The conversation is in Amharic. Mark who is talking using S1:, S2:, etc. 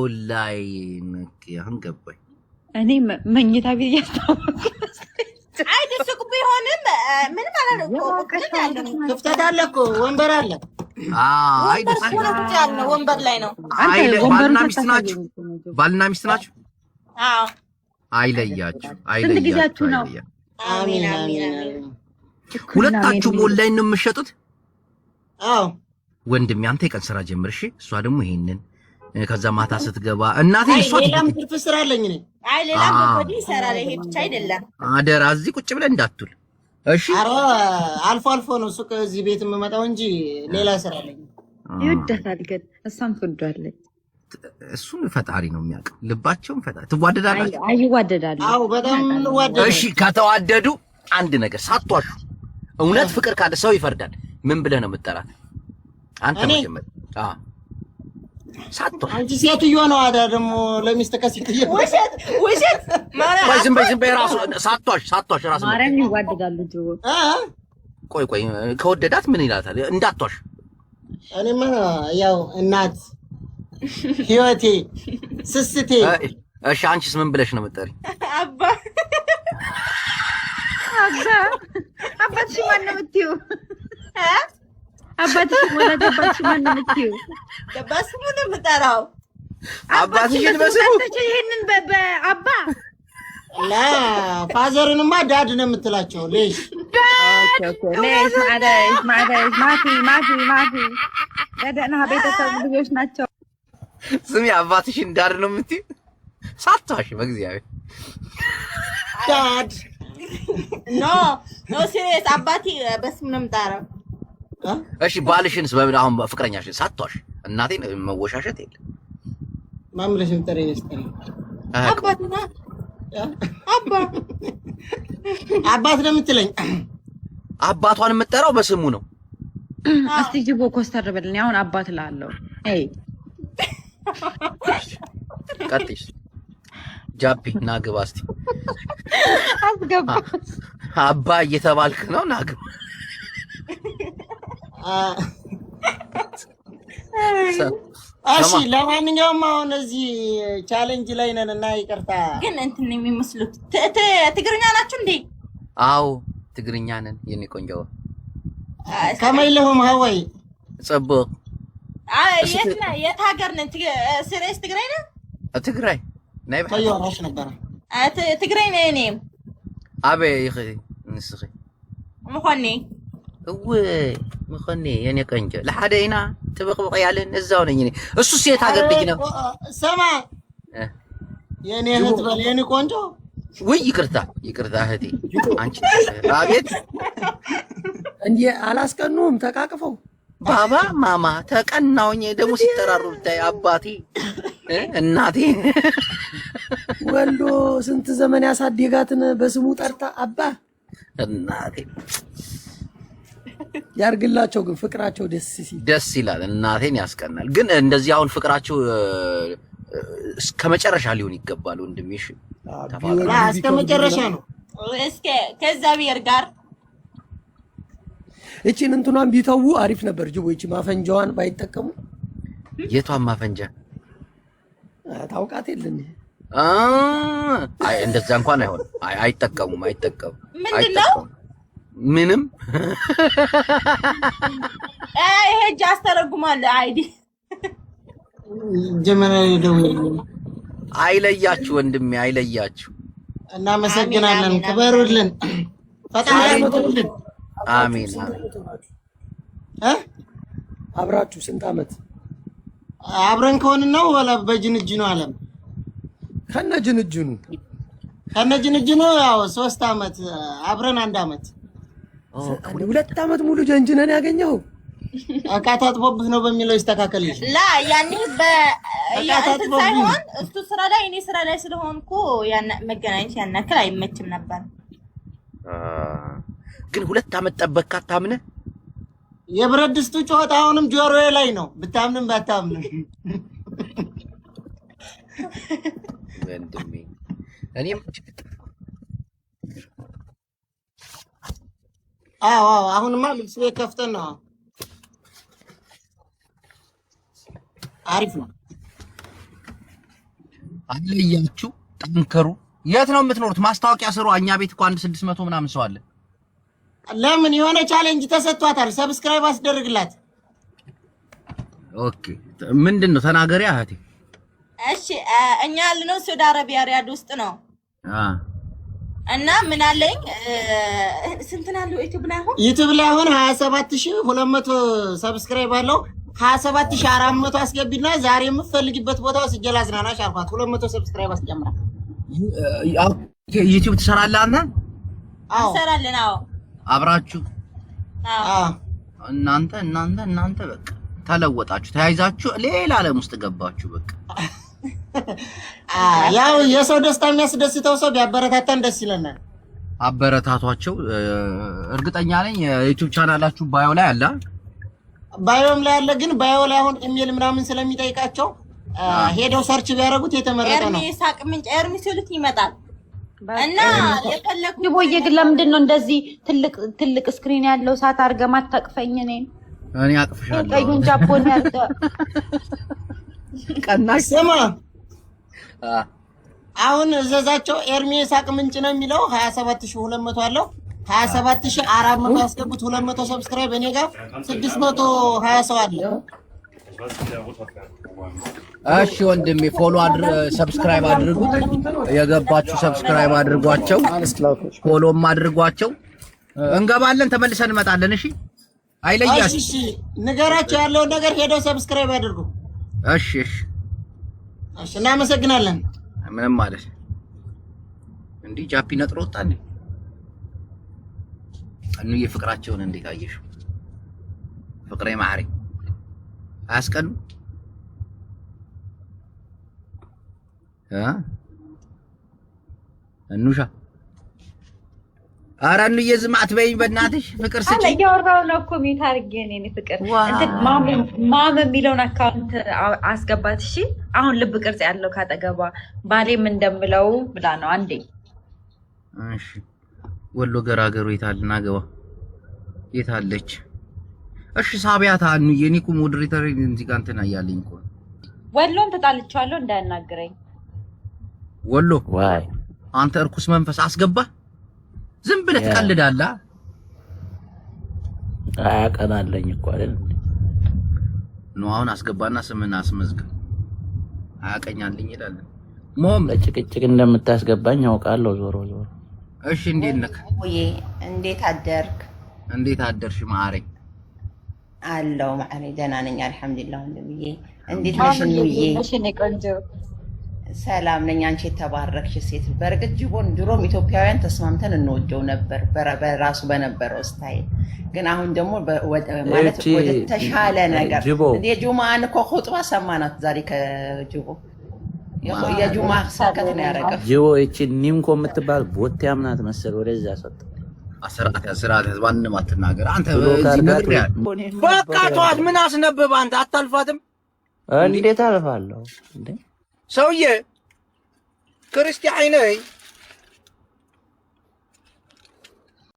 S1: ኦንላይን አሁን ገባኝ።
S2: እኔ መኝታ ቤት ያስታወቅኩ
S3: አይ ደስኩ ቢሆንም ምን ማለት ነው? ክፍተት አለ እኮ ወንበር አለ።
S1: አይ ደስ
S3: ይላል። ወንበር ላይ ነው።
S1: አይ ባልና ሚስት ናችሁ? ባልና ሚስት ናችሁ?
S3: አዎ።
S1: አይለያችሁ፣
S2: ስንት ጊዜያችሁ ነው?
S3: አሚን አሚን።
S1: ሁለታችሁም ኦንላይን ነው የምትሸጡት?
S3: አዎ።
S1: ወንድሜ አንተ የቀን ስራ ጀምር እሺ። እሷ ደግሞ ይሄንን ከዛ ማታ ስትገባ እናቴ እሷ
S3: ሌላም ትርፍ ስራ አለኝ እኔ። አይ ሌላም ወዲ ይሰራል። ይሄ ብቻ አይደለም።
S1: አደራ እዚህ ቁጭ ብለህ እንዳትውል እሺ።
S3: ኧረ አልፎ አልፎ ነው ሱቅ እዚህ ቤት የምመጣው እንጂ ሌላ ስራ አለኝ።
S2: ይወዳታል ግን እሷም ትወዳለች።
S1: እሱን ፈጣሪ ነው የሚያውቀው። ልባቸውን ፈጣሪ ትዋደዳላችሁ?
S2: አይ ይዋደዳሉ።
S3: አዎ በጣም እንዋደዳለን።
S1: እሺ ከተዋደዱ አንድ ነገር ሳትዋሹ፣ እውነት ፍቅር ካለ ሰው ይፈርዳል። ምን ብለህ ነው የምትጠራት አንተ? መጀመር ሳትዋሹ
S3: አንቺ ሴትዮ ነው አዳ ደግሞ ለሚስት ከሲትዮ ወሸት
S1: ማለት ወይ ዝም በይ ራሱ ሳትዋሽ ራሱ
S2: ማርያም ይዋደዳሉ። ጆ
S1: ቆይ ከወደዳት ምን ይላታል? እንዳትዋሽ።
S3: እኔማ ያው እናት ህይወቴ ስስቴ።
S1: እሺ አንቺስ ምን ብለሽ ነው የምትጠሪ?
S2: አባትሽ ማን ነው የምትይው? አባትሽ ወላጅ አባትሽ ማን ነው የምትይው?
S3: በስሙ ነው የምጠራው።
S1: አባትሽን በስሙ
S2: ይሄንን በአባ
S3: ላ ፋዘርንማ ዳድ ነው የምትላቸው። ሌሽ
S2: ሌሽ ማፊ ደደና ቤተሰብ ልጆች ናቸው።
S1: ስሚ አባትሽን ዳድ ነው የምትይው? ሳትዋሽ በእግዚአብሔር
S3: ዳድ
S4: ኖ ሲሪየስ አባቴ በስም ነው የምጠራው።
S1: እሺ ባልሽንስ በምን? አሁን ፍቅረኛሽን ሳትዋሽ እናቴን መወሻሸት የለም።
S3: ማምለሽን ጠሪኝ
S4: አባትና
S3: አባት ነው የምትለኝ?
S1: አባቷን የምትጠራው በስሙ ነው።
S2: እስቲ ጅቦ ኮስተር በልኝ። አሁን አባት እላለሁ። አይ
S1: ቀጥይስ ጃፒ ናግባ እስቲ
S2: አስገባ።
S1: አባ እየተባልክ ነው ናግባ።
S3: እሺ ለማንኛውም አሁን እዚህ ቻሌንጅ ላይ ነን እና ይቅርታ
S4: ግን እንትን የሚመስሉት ትግርኛ ናችሁ እንዴ?
S1: አዎ ትግርኛ ነን የኔ ቆንጆ።
S3: ከመይለሁም ሀዋይ
S1: ጽቡቅ።
S4: የት ሀገር ነን? ስሬስ ትግራይ ነን?
S1: ትግራይ ናይ ባይ
S3: ተይዋራሽ ነበር።
S4: ትግራይ ነኝ እኔም።
S1: አበ ይኺ ንስኺ
S4: ምኾኒ
S1: ምኾኒ የኔ ቆንጆ ለሓደ ኢና ትብቅብቅ ያለን እዛው ነኝ እኔ። እሱ ሴት ሀገር ልጅ ነው።
S3: ሰማ የኔ እህት በል የኔ ቆንጆ።
S1: ወይ ይቅርታ እህቴ አንቺ። አቤት
S5: እንዴ አላስቀኑም? ተቃቅፈው
S1: ባባ ማማ ተቀናውኝ። ደግሞ ሲጠራሩ ብታይ አባቴ እናቴ
S5: ወልዶ ስንት ዘመን ያሳደጋትን በስሙ ጠርታ አባ
S1: እናቴ
S5: ያርግላቸው። ግን ፍቅራቸው ደስ
S1: ይላል። እናቴን ያስቀናል። ግን እንደዚህ አሁን ፍቅራቸው እስከ መጨረሻ ሊሆን ይገባል ወንድሜ። እሺ
S3: እስከ መጨረሻ ነው።
S4: እስከ ከዛ ብሔር ጋር
S5: እቺን እንትኗን ቢተው አሪፍ ነበር። ጅቦ እቺ ማፈንጃዋን ባይጠቀሙ።
S1: የቷን ማፈንጃ
S5: ታውቃት የለን?
S1: አይ እንደዛ እንኳን አይሆን። አይጠቀሙም።
S4: ምንድነው?
S1: ምንም
S4: ይሄ አስተረጉማለሁ። አይዲ
S3: ጀመረ ደውል።
S1: አይለያችሁ ወንድሜ አይለያችሁ።
S3: እናመሰግናለን። ክበሩልን። ፈጣሪ ይመስገን።
S1: አሜን።
S5: አብራችሁ ስንት አመት
S3: አብረን ከሆነ ነው ወላ በጅንጅኑ አለም?
S5: ከነጅንጅኑ
S3: ያው 3 አመት አብረን 1 አመት
S5: 2 አመት ሙሉ ጀንጅነን ያገኘው።
S3: አቃታጥቦብህ ነው በሚለው ይስተካከልልሽ።
S4: ላ ያኔ ሳይሆን እሱ ስራ ላይ እኔ ስራ ላይ ስለሆንኩ መገናኘት ያናክል አይመችም ነበር።
S1: ግን 2 አመት ጠበቅካት ታምነህ?
S3: የብረት ድስቱ ጨዋታ አሁንም ጆሮዬ ላይ ነው ብታምንም ባታምንም።
S1: ወንድሜ እኔም
S3: አዎ አሁንማ ልብስ ቤት ከፍተን ነው። አሪፍ ነው።
S1: አለያችሁ ጠንከሩ። የት ነው የምትኖሩት? ማስታወቂያ ስሩ። እኛ ቤት እኮ 600 ምናምን ሰው አለ።
S3: ለምን የሆነ ቻሌንጅ ተሰጥቷታል። ሰብስክራይብ አስደርግላት።
S1: ኦኬ ምንድነው ተናገሪ እህቴ።
S4: እሺ እኛ ያለነው ሳውዲ አረቢያ ሪያድ ውስጥ ነው። እና ምን አለኝ ስንት ነው ዩቲዩብ ላይ አሁን 27200 ሰብስክራይብ አለው። 27400 አስገቢና ዛሬ የምትፈልጊበት ቦታ ወስጄ ላዝናናሽ አልኳት። 200 ሰብስክራይብ አስጀምራ
S1: ዩቲዩብ ትሰራለህ አንተ?
S3: አዎ
S4: እንሰራለን። አዎ
S1: አብራችሁ?
S3: አዎ
S1: እናንተ በቃ ተለወጣችሁ፣ ተያይዛችሁ ሌላ ዓለም ውስጥ ገባችሁ። በቃ
S3: ያው የሰው ደስታ የሚያስደስተው ሰው ቢያበረታታን ደስ ይለናል።
S1: አበረታቷቸው። እርግጠኛ ነኝ የዩቲዩብ ቻናላችሁ ባዮ ላይ አለ።
S3: ባዮም ላይ አለ፣ ግን ባዮ ላይ አሁን ኢሜል ምናምን ስለሚጠይቃቸው ሄደው ሰርች ቢያደርጉት የተመረጠ ነው።
S4: ኤርሚ ሳቅ ምንጭ ኤርሚ ሲሉት ይመጣል። እና የፈለኩት
S2: ጅቦዬ ግን ለምንድን ነው እንደዚህ ትልቅ ስክሪን ያለው ሰዓት አድርገህ ማታቅፈኝ?
S1: እኔ አቅፍሻለሁ።
S2: ቀዩን ጃፖን ያርጋ
S1: ቀናሽ
S3: ስማ አሁን እዘዛቸው። ኤርሚ ሳቅ ምንጭ ነው የሚለው 27200 አለው። 27400 አስገቡት። 200 ሰብስክራይብ እኔ ጋር 620 ሰው አለ።
S1: እሺ ወንድሜ ፎሎ ሰብስክራይብ አድርጉት። የገባችሁ ሰብስክራይብ አድርጓቸው፣ ፎሎም አድርጓቸው። እንገባለን ተመልሰን እንመጣለን። እሺ አይለያስ።
S3: እሺ ንገራቸው ያለውን ነገር ሄደው ሰብስክራይብ ያድርጉ።
S1: እሺ
S3: እናመሰግናለን።
S1: ምንም ማለት እንዲህ ጃፒ ነጥሮ ወጣ እንዴ? አንዬ ፍቅራቸውን እንዴት አየሽው? ፍቅሬ ማሪ አስቀኑ እንውሻ ኧረ እንዬ ዝም አትበይኝ በእናትሽ። ፍቅር ስጪ
S2: እያወራሁ ነው እኮ ሚት አድርጌ እኔ ፍቅር እንትን ማም የሚለውን አካውንት አስገባት። እሺ አሁን ልብ ቅርጽ ያለው ካጠገቧ ባሌም እንደምለው ብላ ነው አንዴ።
S1: እሺ ወሎ ገራገሩ የታልና ገባ የታለች? እሺ ሳቢያታ እንዬ እኔ እኮ ሞዴሬተር እዚህ ጋር እንትን አያለኝ እኮ
S2: ወሎን ተጣልቻለሁ እንዳያናግረኝ።
S1: ወሎ ዋይ አንተ እርኩስ መንፈስ አስገባ። ዝም ብለህ ትቀልዳለህ።
S6: አያቀናለኝ እኮ አይደል
S1: ነው። አሁን አስገባና ስምን አስመዝግብ። አያቀኛልኝ ይላል። ሞም
S6: ለጭቅጭቅ እንደምታስገባኝ አውቃለሁ። ዞሮ
S1: እሺ እንዴት ነህ?
S3: ወይ እንዴት አደርክ?
S1: እንዴት አደርሽ ማአረኝ?
S3: አለው ማአረኝ ደህና ነኝ አልሐምዱሊላህ። ወንድምዬ እንዴት ነሽ?
S2: እሺ ነኝ ቆንጆ
S3: ሰላም ነኝ። አንቺ የተባረክሽ ሴት። በርግጥ ጅቦን ድሮም ኢትዮጵያውያን ተስማምተን እንወደው ነበር በራሱ በነበረው ስታይል። ግን አሁን ደግሞ ማለት ወደ ተሻለ ነገር የጁማን እኮ ኹጥባ ሰማናት ዛሬ ከጅቦ የጁማ ሰከት ነው ያደረገው።
S6: ጅቦ እቺ ኒምኮ የምትባል ቦቴ አምናት መሰል ወደዛ ሰጥ
S1: አስራት ማንንም አትናገር አንተ። በዚህ ነገር ያ በቃ ተዋት። ምን አስነበብ አንተ አታልፋትም።
S6: እንዴት አልፋለሁ እንዴ?
S1: ሰውዬ ክርስቲያን ነኝ